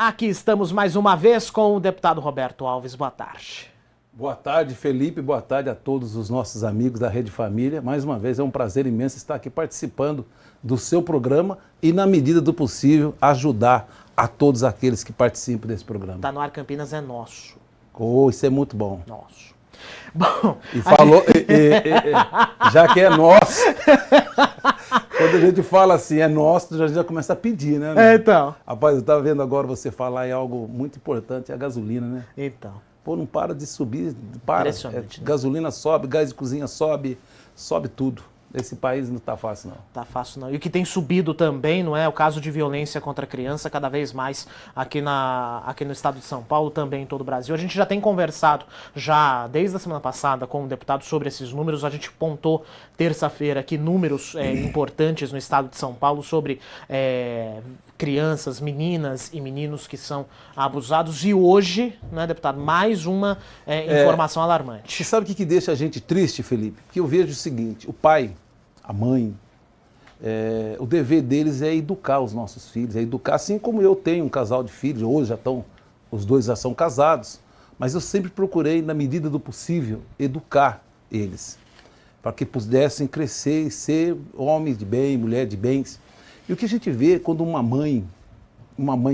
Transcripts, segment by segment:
Aqui estamos mais uma vez com o deputado Roberto Alves. Boa tarde. Boa tarde, Felipe. Boa tarde a todos os nossos amigos da Rede Família. Mais uma vez é um prazer imenso estar aqui participando do seu programa e, na medida do possível, ajudar a todos aqueles que participam desse programa. Tá no ar Campinas é nosso. Oh, isso é muito bom. Nosso. Bom, e falou, já que é nosso, quando a gente fala assim, é nosso, a gente já começa a pedir, né? Então. Rapaz, eu estava vendo agora você falar em algo muito importante, a gasolina, né? Então. Pô, não para de subir, para. Impressionante, né? Gasolina sobe, gás de cozinha sobe, sobe tudo. Esse país não tá fácil, não. Tá fácil, não. E o que tem subido também, não é? O caso de violência contra a criança, cada vez mais aqui no estado de São Paulo, também em todo o Brasil. A gente já tem conversado, já desde a semana passada, com o deputado sobre esses números. A gente pontou terça-feira aqui números importantes no estado de São Paulo sobre crianças, meninas e meninos que são abusados. E hoje, né, deputado, mais uma informação alarmante. Você sabe o que deixa a gente triste, Felipe? Que eu vejo o seguinte, o pai, a mãe, o dever deles é educar os nossos filhos, é educar, assim como eu tenho um casal de filhos, hoje os dois já são casados, mas eu sempre procurei, na medida do possível, educar eles, para que pudessem crescer e ser homens de bem, mulher de bens. E o que a gente vê quando uma mãe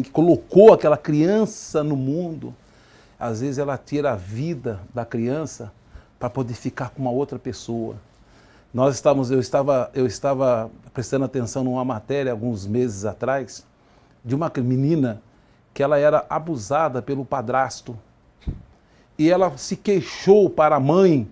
que colocou aquela criança no mundo, às vezes ela tira a vida da criança para poder ficar com uma outra pessoa. Eu estava prestando atenção numa matéria alguns meses atrás de uma menina que ela era abusada pelo padrasto e ela se queixou para a mãe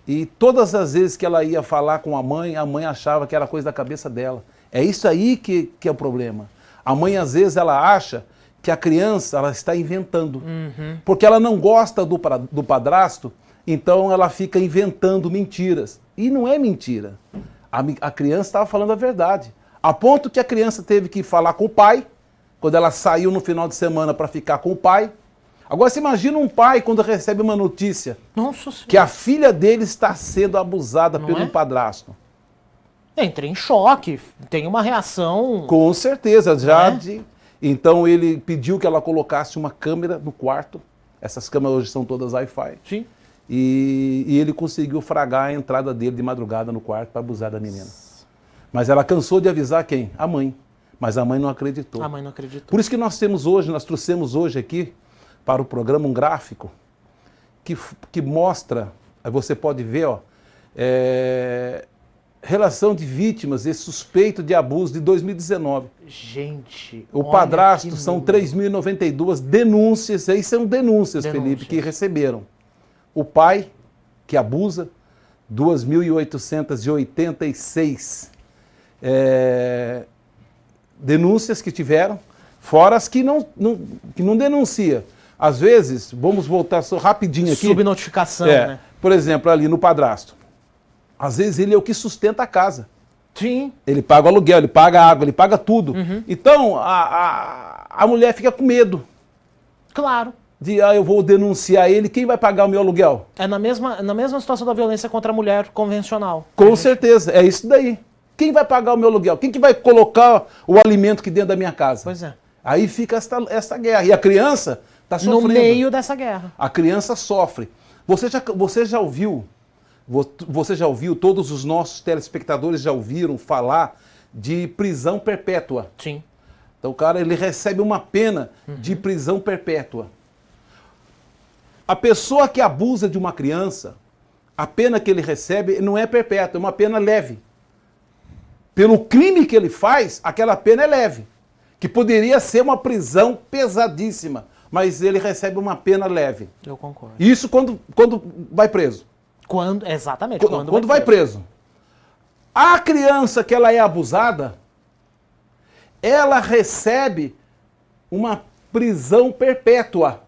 e todas as vezes que ela ia falar com a mãe achava que era coisa da cabeça dela. É isso aí que é o problema. A mãe às vezes ela acha que a criança ela está inventando, porque ela não gosta do padrasto, então ela fica inventando mentiras. E não é mentira. A criança estava falando a verdade. A ponto que a criança teve que falar com o pai, quando ela saiu no final de semana para ficar com o pai. Agora você imagina um pai quando recebe uma notícia que a filha dele está sendo abusada pelo padrasto. Entra em choque, tem uma reação... Com certeza, Então ele pediu que ela colocasse uma câmera no quarto. Essas câmeras hoje são todas Wi-Fi. Sim. E ele conseguiu fragar a entrada dele de madrugada no quarto para abusar da menina. Mas ela cansou de avisar quem? A mãe. Mas a mãe não acreditou. A mãe não acreditou. Por isso que nós trouxemos hoje aqui para o programa um gráfico que mostra, você pode ver, relação de vítimas e suspeito de abuso de 2019. Gente, o padrasto são 3.092 denúncias, aí são denúncias, Felipe, que receberam. O pai, que abusa, 2.886 denúncias que tiveram, fora as que não denuncia. Às vezes, vamos voltar só rapidinho aqui. Subnotificação, né? Por exemplo, ali no padrasto. Às vezes ele é o que sustenta a casa. Sim. Ele paga o aluguel, ele paga a água, ele paga tudo. Então, a mulher fica com medo. Claro. Eu vou denunciar ele, quem vai pagar o meu aluguel? É na mesma situação da violência contra a mulher convencional. Com certeza, é isso daí. Quem vai pagar o meu aluguel? Quem que vai colocar o alimento aqui dentro da minha casa? Pois é. Aí fica essa guerra. E a criança está sofrendo. No meio dessa guerra. A criança sofre. Você já ouviu, todos os nossos telespectadores já ouviram falar de prisão perpétua. Sim. Então o cara ele recebe uma pena de prisão perpétua. A pessoa que abusa de uma criança, a pena que ele recebe não é perpétua, é uma pena leve. Pelo crime que ele faz, aquela pena é leve. Que poderia ser uma prisão pesadíssima, mas ele recebe uma pena leve. Eu concordo. Isso quando vai preso. Exatamente. Quando vai preso. A criança que ela é abusada, ela recebe uma prisão perpétua.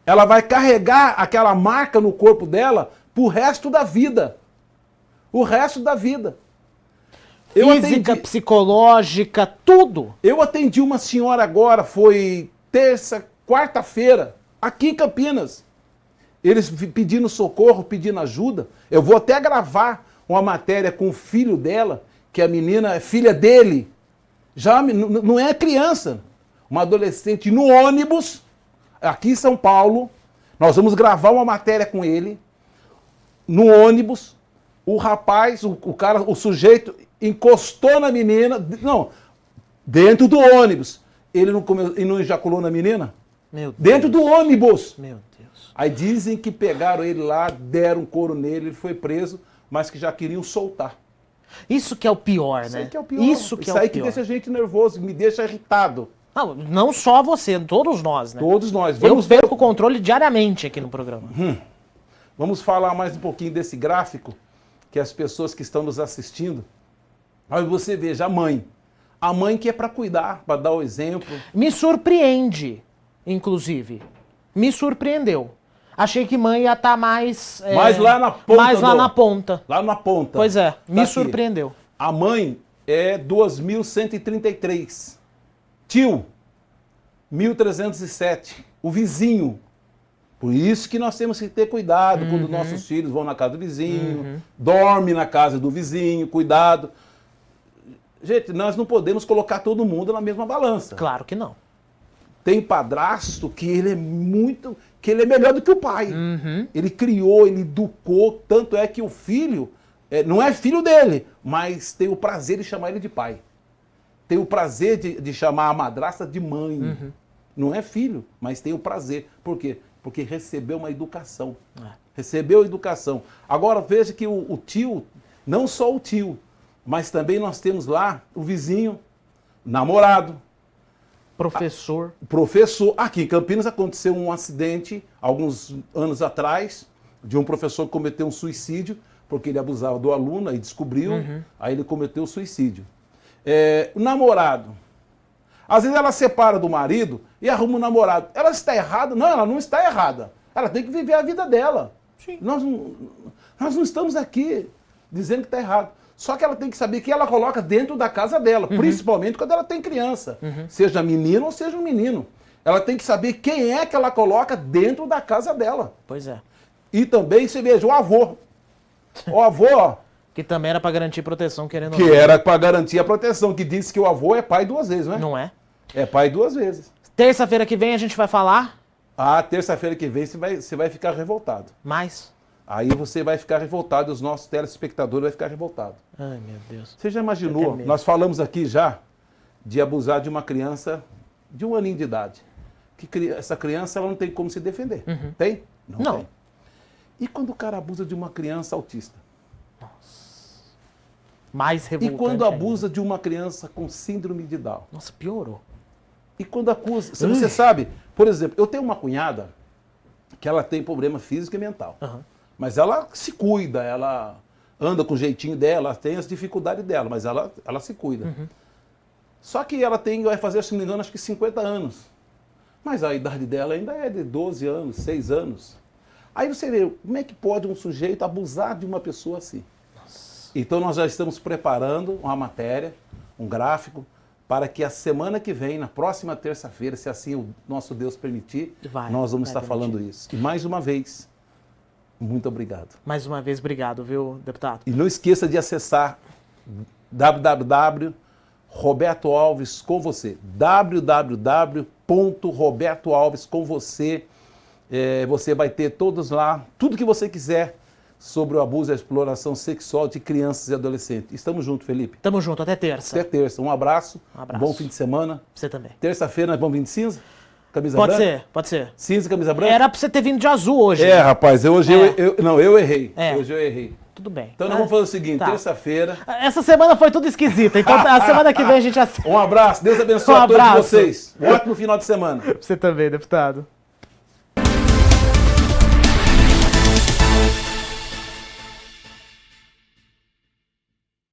Ela vai carregar aquela marca no corpo dela pro resto da vida. O resto da vida. Física, psicológica, tudo. Eu atendi uma senhora agora, foi quarta-feira, aqui em Campinas. Eles pedindo socorro, pedindo ajuda. Eu vou até gravar uma matéria com o filho dela, que a menina é filha dele. Já não é criança. uma adolescente no ônibus, aqui em São Paulo. Nós vamos gravar uma matéria com ele, no ônibus. O rapaz, o sujeito encostou na menina, não, dentro do ônibus. Ele não ejaculou na menina? Meu Deus. Dentro do ônibus. Meu Deus. Aí dizem que pegaram ele lá, deram um couro nele, ele foi preso, mas que já queriam soltar. Isso que é o pior, né? Isso aí que é o pior. Isso que é o aí que pior. deixa a gente nervoso, me deixa irritado. Não só você, todos nós, né? Todos nós. Eu perco o controle diariamente aqui no programa. Vamos falar mais um pouquinho desse gráfico, que as pessoas que estão nos assistindo, aí você veja a mãe. A mãe que é para cuidar, para dar o exemplo. Me surpreende, inclusive. Me surpreendeu. Achei que mãe ia estar mais... mais lá na ponta. Mais lá na ponta. Lá na ponta. Pois é, me aqui. surpreendeu. A mãe é 2.133. Tio, 1.307. O vizinho. Por isso que nós temos que ter cuidado quando nossos filhos vão na casa do vizinho, dorme na casa do vizinho, cuidado. Gente, nós não podemos colocar todo mundo na mesma balança. Claro que não. Tem padrasto que ele é melhor do que o pai. Ele criou, ele educou, tanto é que o filho não é filho dele, mas tem o prazer de chamar ele de pai. Tem o prazer de chamar a madrasta de mãe. Não é filho, mas tem o prazer. Por quê? Porque recebeu uma educação. Recebeu educação. Agora veja que o tio, não só o tio, mas também nós temos lá o vizinho, namorado, professor. Professor. Aqui em Campinas aconteceu um acidente, alguns anos atrás, de um professor que cometeu um suicídio, porque ele abusava do aluno, aí descobriu, aí ele cometeu suicídio. O namorado. Às vezes ela separa do marido e arruma um namorado. Ela está errada? Não, ela não está errada. Ela tem que viver a vida dela. Sim. Nós não estamos aqui dizendo que está errado. Só que ela tem que saber que ela coloca dentro da casa dela, principalmente quando ela tem criança. Seja menino ou seja um menino. Ela tem que saber quem é que ela coloca dentro da casa dela. Pois é. E também, você veja, o avô. O avô, ó. Que também era para garantir proteção, querendo ou Que não. era para garantir a proteção, que disse que o avô é pai 2 vezes, não é? Não é? É pai 2 vezes. Terça-feira que vem a gente vai falar Terça-feira que vem você vai ficar revoltado. mais. Aí você vai ficar revoltado e os nossos telespectadores vão ficar revoltados. Ai, meu Deus. Você já Eu imaginou? tenho medo. Nós falamos aqui já de abusar de uma criança de 1 aninho de idade. Essa criança ela não tem como se defender. Tem? Não. Tem. E quando o cara abusa de uma criança autista? Mais E revoltante quando ainda. abusa de uma criança com síndrome de Down? Nossa, piorou. E quando acusa... Você sabe, por exemplo, eu tenho uma cunhada que ela tem problema físico e mental. Mas ela se cuida, ela anda com o jeitinho dela, tem as dificuldades dela, mas ela se cuida. Só que ela vai fazer, se não me engano, acho que 50 anos. Mas a idade dela ainda é de 12 anos, 6 anos. Aí você vê, como é que pode um sujeito abusar de uma pessoa assim? Então nós já estamos preparando uma matéria, um gráfico, para que a semana que vem, na próxima terça-feira, se assim o nosso Deus permitir, nós vamos estar falando isso. E mais uma vez, muito obrigado. Mais uma vez, obrigado, viu, deputado? E não esqueça de acessar www.robertoalves com você. www.robertoalves com você. Você vai ter todos lá, tudo que você quiser sobre o abuso e a exploração sexual de crianças e adolescentes. Estamos juntos, Felipe. Tamo junto, até terça. Até terça. Um abraço. Um abraço. Bom fim de semana. Você também. Terça-feira nós vamos vir de cinza? Camisa Pode branca? ser, pode ser. Cinza e camisa branca? Era pra você ter vindo de azul hoje. Rapaz, hoje eu errei. Hoje eu errei. Tudo bem. Então nós vamos fazer o seguinte, Tá. terça-feira. Essa semana foi tudo esquisita, então a semana que vem a gente acerta. Um abraço, Deus abençoe Um a todos abraço. vocês. Um ótimo final de semana. Você também, deputado.